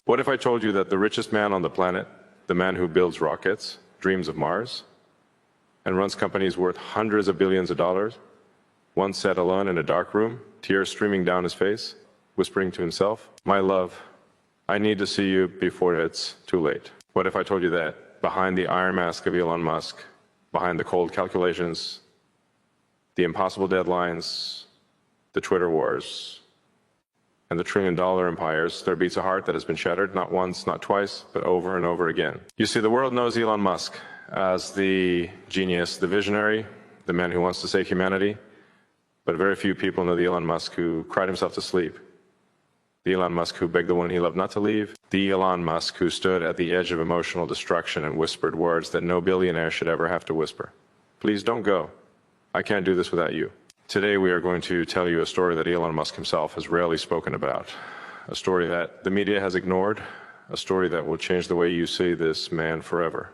What if I told you that the richest man on the planet, the man who builds rockets, dreams of Mars, and runs companies worth hundreds of billions of dollars, once sat alone in a dark room, tears streaming down his face, whispering to himself, "My love, I need to see you before it's too late." What if I told you that behind the iron mask of Elon Musk, behind the cold calculations, the impossible deadlines, the Twitter wars, and the trillion-dollar empires, there beats a heart that has been shattered not once, not twice, but over and over again. You see, the world knows Elon Musk as the genius, the visionary, the man who wants to save humanity, but very few people know the Elon Musk who cried himself to sleep, the Elon Musk who begged the one he loved not to leave, the Elon Musk who stood at the edge of emotional destruction and whispered words that no billionaire should ever have to whisper. "Please don't go. I can't do this without you." Today we are going to tell you a story that Elon Musk himself has rarely spoken about, a story that the media has ignored, a story that will change the way you see this man forever.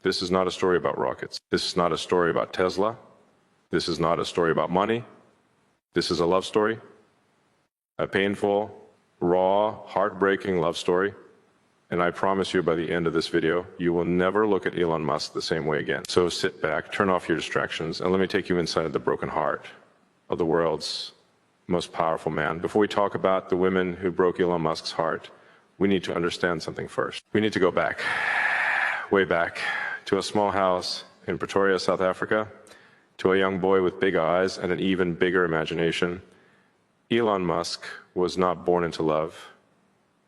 This is not a story about rockets. This is not a story about Tesla. This is not a story about money. This is a love story, a painful, raw, heartbreaking love story. And I promise you by the end of this video, you will never look at Elon Musk the same way again. So sit back, turn off your distractions, and let me take you inside the broken heart of the world's most powerful man. Before we talk about the women who broke Elon Musk's heart, we need to understand something first. We need to go back, way back, to a small house in Pretoria, South Africa, to a young boy with big eyes and an even bigger imagination. Elon Musk was not born into love.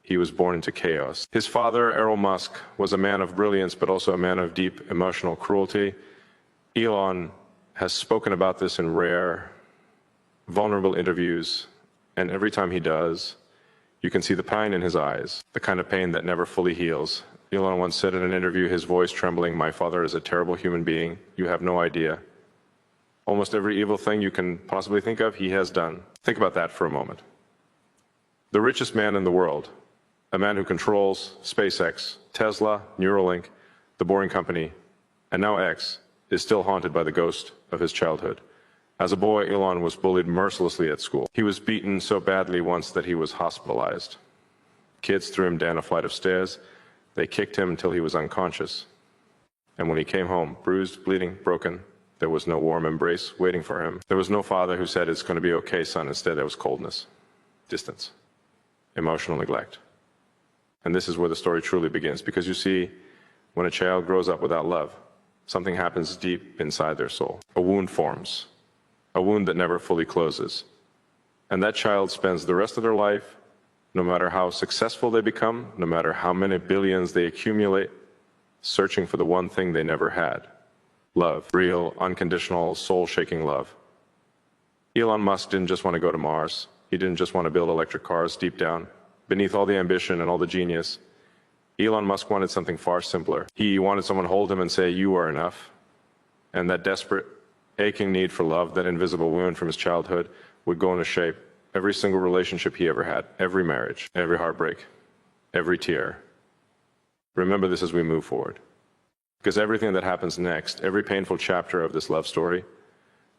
He was born into chaos. His father, Elon Musk, was a man of brilliance, but also a man of deep emotional cruelty. Elon has spoken about this in rare, vulnerable interviews, and every time he does, you can see the pain in his eyes, the kind of pain that never fully heals. Elon once said in an interview, his voice trembling, "My father is a terrible human being. You have no idea. Almost every evil thing you can possibly think of, he has done." Think about that for a moment. The richest man in the world, a man who controls SpaceX, Tesla, Neuralink, the Boring Company, and now X, is still haunted by the ghost of his childhood. As a boy, Elon was bullied mercilessly at school. He was beaten so badly once that he was hospitalized. Kids threw him down a flight of stairs. They kicked him until he was unconscious. And when he came home, bruised, bleeding, broken, there was no warm embrace waiting for him. There was no father who said, "It's going to be okay, son." Instead, there was coldness, distance, emotional neglect. And this is where the story truly begins, because you see, when a child grows up without love, something happens deep inside their soul. A wound forms, a wound that never fully closes. And that child spends the rest of their life, no matter how successful they become, no matter how many billions they accumulate, searching for the one thing they never had: love, real, unconditional, soul-shaking love. Elon Musk didn't just want to go to Mars. He didn't just want to build electric cars. Deep down, beneath all the ambition and all the genius, Elon Musk wanted something far simpler. He wanted someone to hold him and say, "You are enough." And that desperate, aching need for love, that invisible wound from his childhood, would go into shape every single relationship he ever had, every marriage, every heartbreak, every tear. Remember this as we move forward, because everything that happens next, every painful chapter of this love story,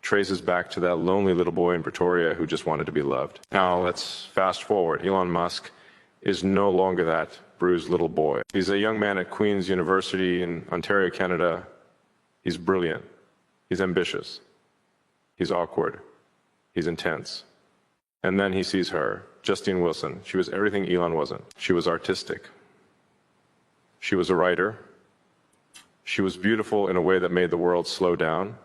traces back to that lonely little boy in Pretoria who just wanted to be loved. Now let's fast forward. Elon Musk is no longer that bruised little boy. He's a young man at Queen's University in Ontario, Canada. He's brilliant. He's ambitious. He's awkward. He's intense. And then he sees her, Justine Wilson. She was everything Elon wasn't. She was artistic. She was a writer. She was beautiful in a way that made the world slow down.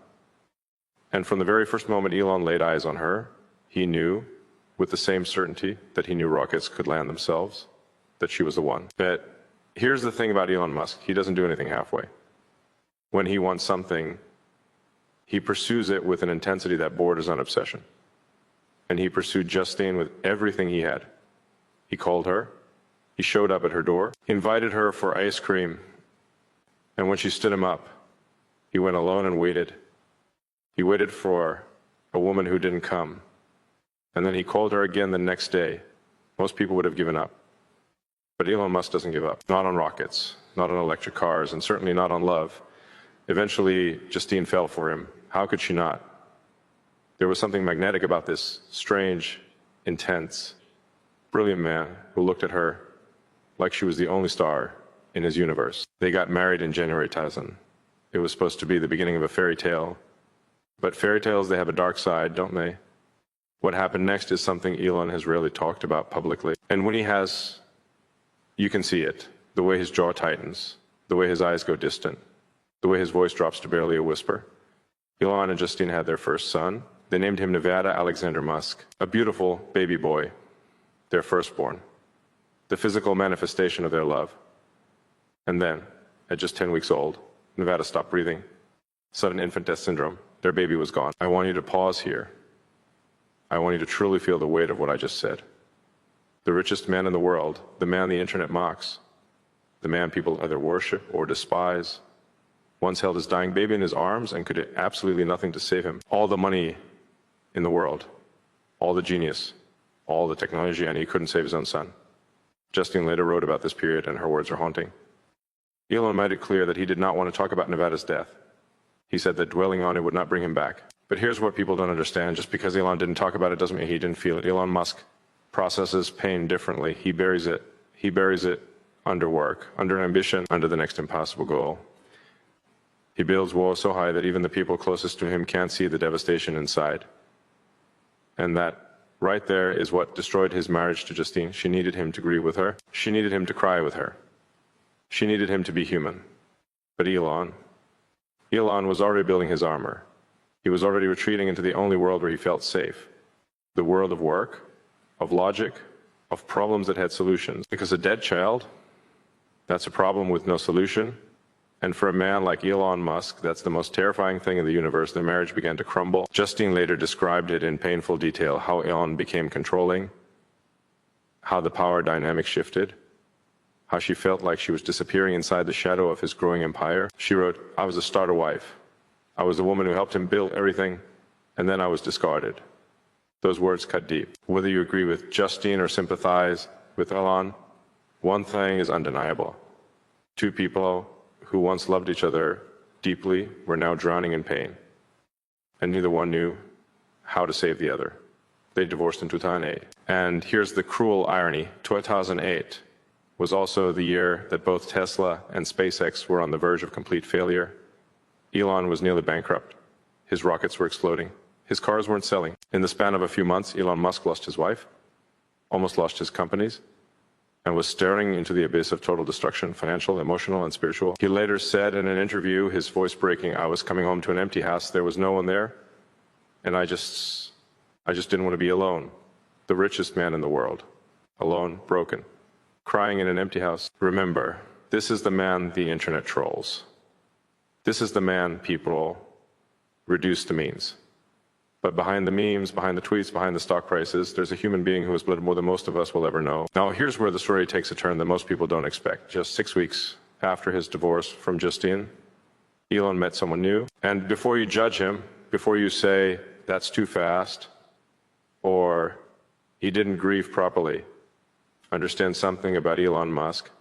And from the very first moment Elon laid eyes on her, he knew, with the same certainty that he knew rockets could land themselves, that she was the one. But here's the thing about Elon Musk. He doesn't do anything halfway. When he wants something, he pursues it with an intensity that borders on obsession. And he pursued Justine with everything he had. He called her. He showed up at her door. He invited her for ice cream. And when she stood him up, he went alone and waited. He waited for a woman who didn't come. And then he called her again the next day. Most people would have given up. But Elon Musk doesn't give up. Not on rockets, not on electric cars, and certainly not on love. Eventually, Justine fell for him. How could she not? There was something magnetic about this strange, intense, Brilliant man who looked at her like she was the only star in his universe. They got married in January 2000. It was supposed to be the beginning of a fairy tale. But fairy tales, they have a dark side, don't they? What happened next is something Elon has rarely talked about publicly. And when he has, you can see it. The way his jaw tightens, the way his eyes go distant, the way his voice drops to barely a whisper. Elon and Justine had their first son. They named him Nevada Alexander Musk, a beautiful baby boy, their firstborn, the physical manifestation of their love. And then, at just 10 weeks old, Nevada stopped breathing. Sudden infant death syndrome. Their baby was gone. I want you to pause here. I want you to truly feel the weight of what I just said. The richest man in the world, the man the internet mocks, the man people either worship or despise, once held his dying baby in his arms and could do absolutely nothing to save him. All the money in the world, all the genius, all the technology, and he couldn't save his own son. Justine later wrote about this period, and her words are haunting. Elon made it clear that he did not want to talk about Nevada's death. He said that dwelling on it would not bring him back. But here's what people don't understand. Just because Elon didn't talk about it doesn't mean he didn't feel it. Elon Musk processes pain differently. He buries it. He buries it under work, under ambition, under the next impossible goal. He builds walls so high that even the people closest to him can't see the devastation inside. And that right there is what destroyed his marriage to Justine. She needed him to grieve with her. She needed him to cry with her. She needed him to be human. But Elon was already building his armor. He was already retreating into the only world where he felt safe. The world of work, of logic, of problems that had solutions. Because a dead child, that's a problem with no solution. And for a man like Elon Musk, that's the most terrifying thing in the universe. The marriage began to crumble. Justine later described it in painful detail, how Elon became controlling, how the power dynamic shifted, how she felt like she was disappearing inside the shadow of his growing empire. She wrote, "I was a starter wife. I was the woman who helped him build everything, and then I was discarded." Those words cut deep. Whether you agree with Justine or sympathize with Elon, one thing is undeniable. Two people who once loved each other deeply were now drowning in pain, and neither one knew how to save the other. They divorced in 2008. And here's the cruel irony. 2008 was also the year that both Tesla and SpaceX were on the verge of complete failure. Elon was nearly bankrupt. His rockets were exploding. His cars weren't selling. In the span of a few months, Elon Musk lost his wife, almost lost his companies, and was staring into the abyss of total destruction, financial, emotional, and spiritual. He later said in an interview, his voice breaking, "I was coming home to an empty house. There was no one there, and I just didn't want to be alone." The richest man in the world, alone, broken, crying in an empty house. Remember, this is the man the internet trolls. This is the man people reduce to memes. But behind the memes, behind the tweets, behind the stock prices, there's a human being who has bled more than most of us will ever know. Now, here's where the story takes a turn that most people don't expect. Just 6 weeks after his divorce from Justine, Elon met someone new. And before you judge him, before you say, that's too fast, or he didn't grieve properly, understand something about Elon Musk.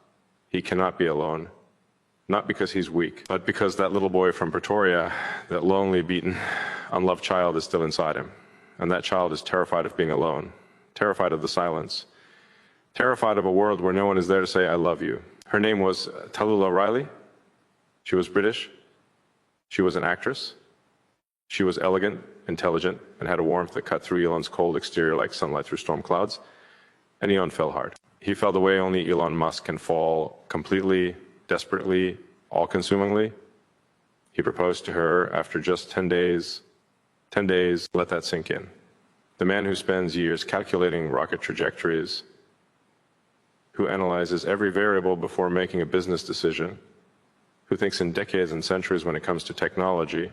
He cannot be alone. Not because he's weak, but because that little boy from Pretoria, that lonely, beaten, unloved child is still inside him. And that child is terrified of being alone, terrified of the silence, terrified of a world where no one is there to say, "I love you." Her name was Talulah Riley. She was British. She was an actress. She was elegant, intelligent, and had a warmth that cut through Elon's cold exterior like sunlight through storm clouds. And Elon fell hard. He fell the way only Elon Musk can fall, completely, desperately, all-consumingly. He proposed to her after just 10 days. 10 days, let that sink in. The man who spends years calculating rocket trajectories, who analyzes every variable before making a business decision, who thinks in decades and centuries when it comes to technology,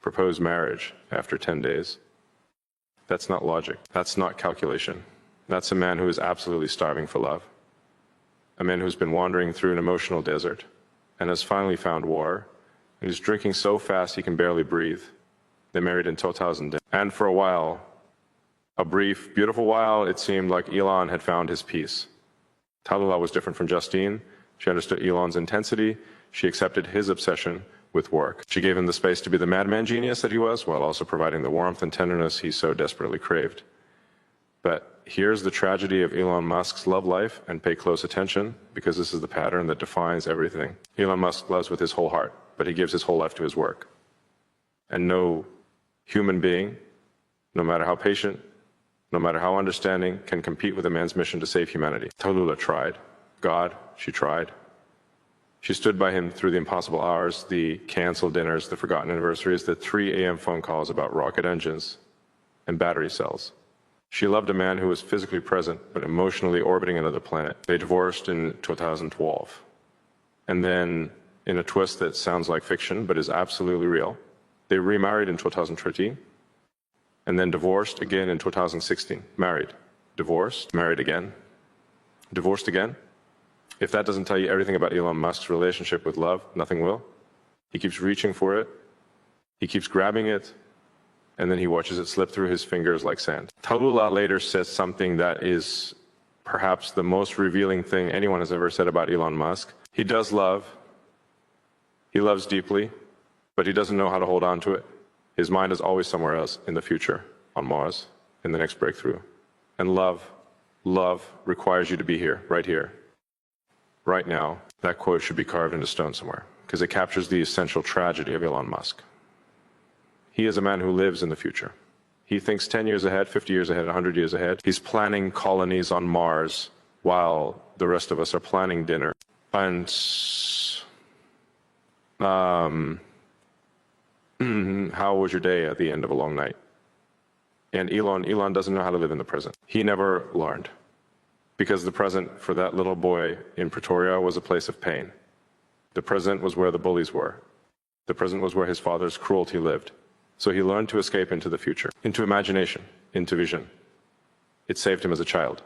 proposed marriage after 10 days. That's not logic. That's not calculation. That's a man who is absolutely starving for love. A man who's been wandering through an emotional desert and has finally found water. And he's drinking so fast he can barely breathe. They married in 2010. And for a while, a brief, beautiful while, it seemed like Elon had found his peace. Talulah was different from Justine. She understood Elon's intensity. She accepted his obsession with work. She gave him the space to be the madman genius that he was, while also providing the warmth and tenderness he so desperately craved. But here's the tragedy of Elon Musk's love life, and pay close attention, because this is the pattern that defines everything. Elon Musk loves with his whole heart, but he gives his whole life to his work. And no human being, no matter how patient, no matter how understanding, can compete with a man's mission to save humanity. Talulah tried. God, she tried. She stood by him through the impossible hours, the canceled dinners, the forgotten anniversaries, the 3 a.m. phone calls about rocket engines and battery cells. She loved a man who was physically present but emotionally orbiting another planet. They divorced in 2012. And then, in a twist that sounds like fiction but is absolutely real, they remarried in 2013 and then divorced again in 2016. Married, divorced, married again, divorced again. If that doesn't tell you everything about Elon Musk's relationship with love, nothing will. He keeps reaching for it, he keeps grabbing it, and then he watches it slip through his fingers like sand. Talulah later says something that is perhaps the most revealing thing anyone has ever said about Elon Musk. He does love, he loves deeply, but he doesn't know how to hold on to it. His mind is always somewhere else, in the future, on Mars, in the next breakthrough. And love requires you to be here, right now. That quote should be carved into stone somewhere, because it captures the essential tragedy of Elon Musk. He is a man who lives in the future. He thinks 10 years ahead, 50 years ahead, 100 years ahead. He's planning colonies on Mars while the rest of us are planning dinner. And how was your day at the end of a long night? And Elon doesn't know how to live in the present. He never learned, because the present for that little boy in Pretoria was a place of pain. The present was where the bullies were. The present was where his father's cruelty lived. So he learned to escape into the future, into imagination, into vision. It saved him as a child,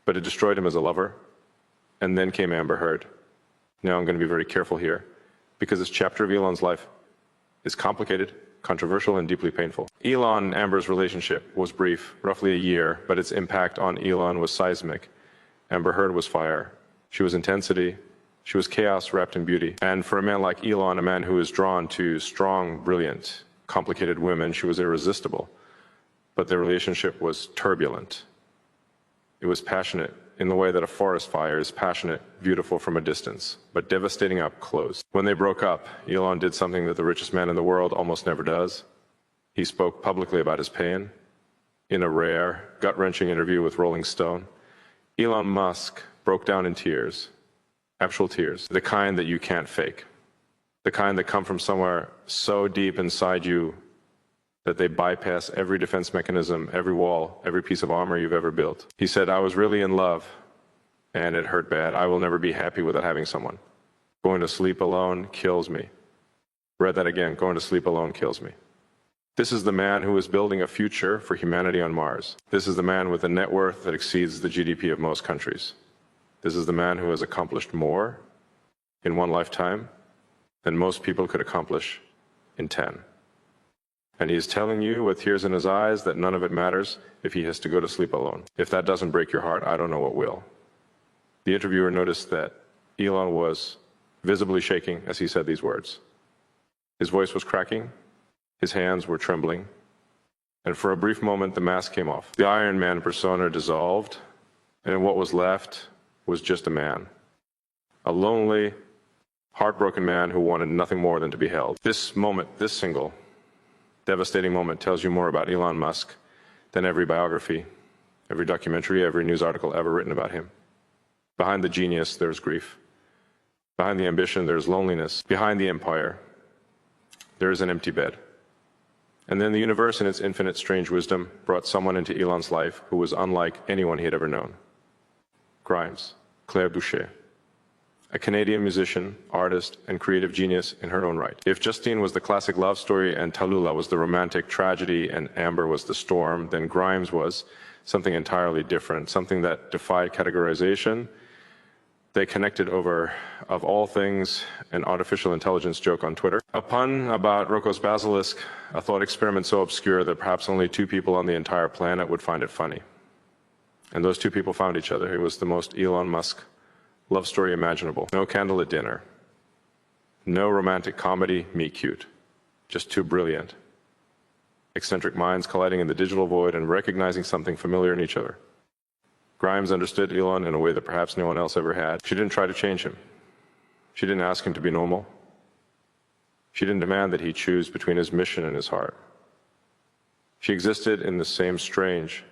but it destroyed him as a lover. And then came Amber Heard. Now I'm going to be very careful here, because this chapter of Elon's life is complicated, controversial, and deeply painful. Elon and Amber's relationship was brief, roughly a year, but its impact on Elon was seismic. Amber Heard was fire. She was intensity. She was chaos wrapped in beauty. And for a man like Elon, a man who is drawn to strong, brilliant, complicated women, she was irresistible. But their relationship was turbulent. It was passionate in the way that a forest fire is passionate, beautiful from a distance, but devastating up close. When they broke up, Elon did something that the richest man in the world almost never does. He spoke publicly about his pain in a rare, gut-wrenching interview with Rolling Stone. Elon Musk broke down in tears, actual tears, the kind that you can't fake, the kind that come from somewhere so deep inside you that they bypass every defense mechanism, every wall, every piece of armor you've ever built. He said, "I was really in love, and it hurt bad. I will never be happy without having someone. Going to sleep alone kills me." Read that again, going to sleep alone kills me. This is the man who is building a future for humanity on Mars. This is the man with a net worth that exceeds the GDP of most countries. This is the man who has accomplished more in one lifetime than most people could accomplish in 10. And he is telling you with tears in his eyes that none of it matters if he has to go to sleep alone. If that doesn't break your heart, I don't know what will. The interviewer noticed that Elon was visibly shaking as he said these words. His voice was cracking, his hands were trembling, and for a brief moment the mask came off. The Iron Man persona dissolved, and what was left was just a man. A lonely, heartbroken man who wanted nothing more than to be held. This moment, this single, devastating moment tells you more about Elon Musk than every biography, every documentary, every news article ever written about him. Behind the genius, there's grief. Behind the ambition, there's loneliness. Behind the empire, there is an empty bed. And then the universe, in its infinite strange wisdom, brought someone into Elon's life who was unlike anyone he had ever known. Grimes, Claire Boucher, a Canadian musician, artist, and creative genius in her own right. If Justine was the classic love story and Talulah was the romantic tragedy and Amber was the storm, then Grimes was something entirely different, something that defied categorization. They connected over, of all things, an artificial intelligence joke on Twitter. A pun about Rocco's basilisk, a thought experiment so obscure that perhaps only 2 people on the entire planet would find it funny. And those 2 people found each other. It was the most Elon Musk love story imaginable. No candlelit dinner. No romantic comedy, meet cute. Just 2 brilliant, eccentric minds colliding in the digital void and recognizing something familiar in each other. Grimes understood Elon in a way that perhaps no one else ever had. She didn't try to change him. She didn't ask him to be normal. She didn't demand that he choose between his mission and his heart. She existed in the same strange,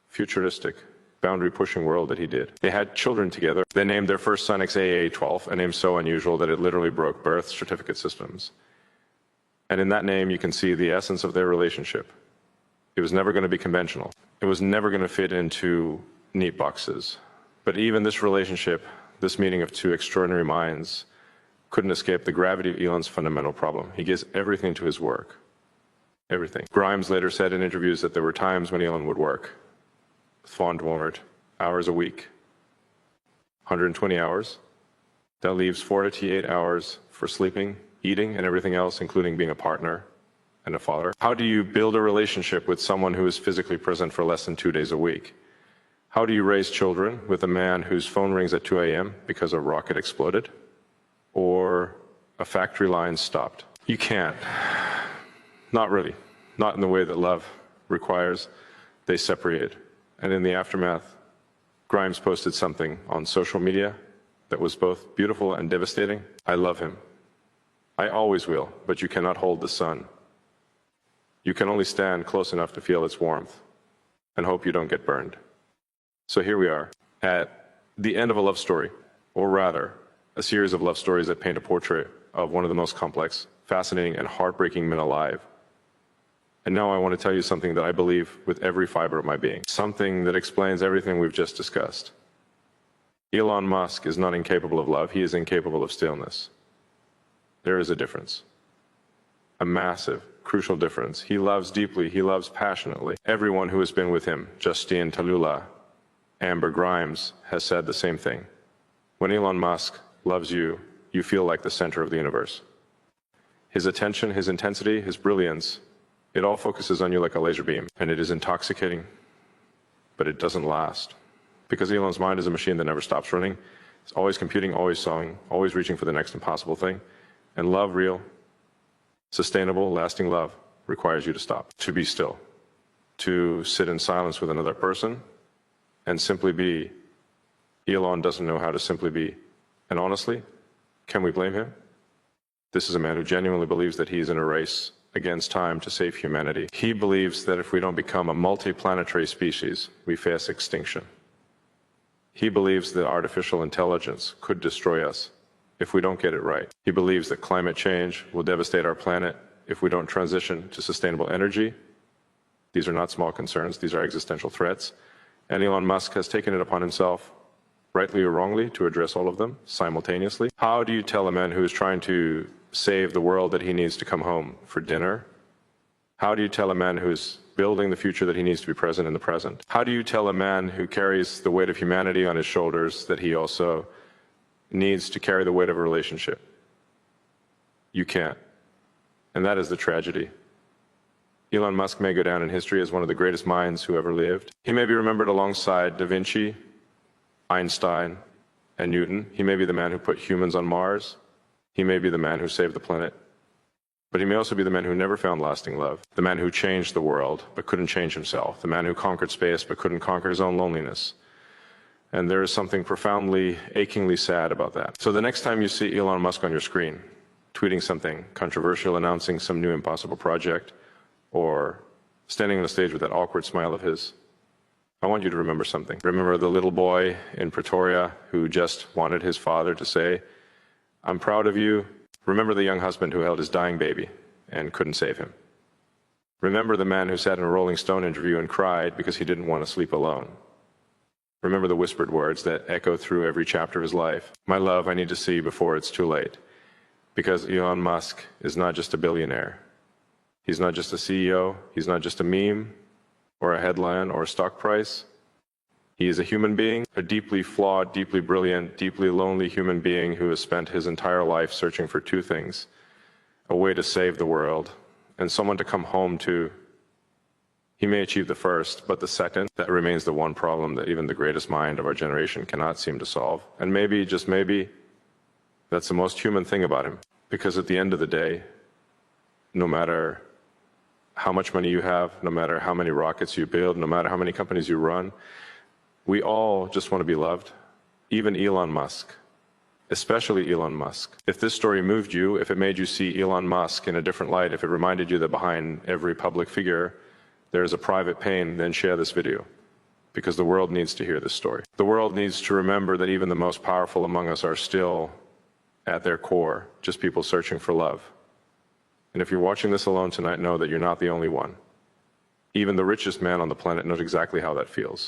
futuristic, boundary-pushing world that he did. They had children together. They named their first son XAA-12, a name so unusual that it literally broke birth certificate systems. And in that name, you can see the essence of their relationship. It was never going to be conventional. It was never going to fit into neat boxes. But even this relationship, this meeting of two extraordinary minds, couldn't escape the gravity of Elon's fundamental problem. He gives everything to his work. Everything. Grimes later said in interviews that there were times when Elon would work, fond word, hours a week, 120 hours. That leaves 48 hours for sleeping, eating, and everything else, including being a partner and a father. How do you build a relationship with someone who is physically present for less than 2 days a week? How do you raise children with a man whose phone rings at 2 a.m. because a rocket exploded or a factory line stopped? You can't. Not really. Not in the way that love requires. They separated. And in the aftermath, Grimes posted something on social media that was both beautiful and devastating. I love him. I always will, but you cannot hold the sun. You can only stand close enough to feel its warmth and hope you don't get burned. So here we are, at the end of a love story, or rather, a series of love stories that paint a portrait of one of the most complex, fascinating, and heartbreaking men alive. And now I want to tell you something that I believe with every fiber of my being, something that explains everything we've just discussed. Elon Musk is not incapable of love, he is incapable of stillness. There is a difference. A massive, crucial difference. He loves deeply, he loves passionately. Everyone who has been with him, Justine, Talulah, Amber, Grimes, has said the same thing. When Elon Musk loves you, you feel like the center of the universe. His attention, his intensity, his brilliance, it all focuses on you like a laser beam, and it is intoxicating, but it doesn't last. Because Elon's mind is a machine that never stops running. It's always computing, always sewing, always reaching for the next impossible thing. And love, real, sustainable, lasting love, requires you to stop, to be still, to sit in silence with another person, and simply be. Elon doesn't know how to simply be. And honestly, can we blame him? This is a man who genuinely believes that he is in a race against time to save humanity. He believes that if we don't become a multi-planetary species, we face extinction. He believes that artificial intelligence could destroy us if we don't get it right. He believes that climate change will devastate our planet if we don't transition to sustainable energy. These are not small concerns, these are existential threats. And Elon Musk has taken it upon himself, rightly or wrongly, to address all of them simultaneously. How do you tell a man who is trying to save the world that he needs to come home for dinner? How do you tell a man who's building the future that he needs to be present in the present? How do you tell a man who carries the weight of humanity on his shoulders that he also needs to carry the weight of a relationship? You can't. And that is the tragedy. Elon Musk may go down in history as one of the greatest minds who ever lived. He may be remembered alongside Da Vinci, Einstein, and Newton. He may be the man who put humans on Mars. He may be the man who saved the planet. But he may also be the man who never found lasting love, the man who changed the world but couldn't change himself, the man who conquered space but couldn't conquer his own loneliness. And there is something profoundly, achingly sad about that. So the next time you see Elon Musk on your screen, tweeting something controversial, announcing some new impossible project, or standing on the stage with that awkward smile of his, I want you to remember something. Remember the little boy in Pretoria who just wanted his father to say, "I'm proud of you." Remember the young husband who held his dying baby and couldn't save him. Remember the man who sat in a Rolling Stone interview and cried because he didn't want to sleep alone. Remember the whispered words that echo through every chapter of his life. "My love, I need to see you before it's too late." Because Elon Musk is not just a billionaire. He's not just a CEO. He's not just a meme or a headline or a stock price. He is a human being, a deeply flawed, deeply brilliant, deeply lonely human being who has spent his entire life searching for two things: a way to save the world and someone to come home to. He may achieve the first, but the second, that remains the one problem that even the greatest mind of our generation cannot seem to solve. And maybe, just maybe, that's the most human thing about him. Because at the end of the day, no matter how much money you have, no matter how many rockets you build, no matter how many companies you run. We all just want to be loved, even Elon Musk, especially Elon Musk. If this story moved you, if it made you see Elon Musk in a different light, if it reminded you that behind every public figure there is a private pain, then share this video, because the world needs to hear this story. The world needs to remember that even the most powerful among us are still, at their core, just people searching for love. And if you're watching this alone tonight, know that you're not the only one. Even the richest man on the planet knows exactly how that feels.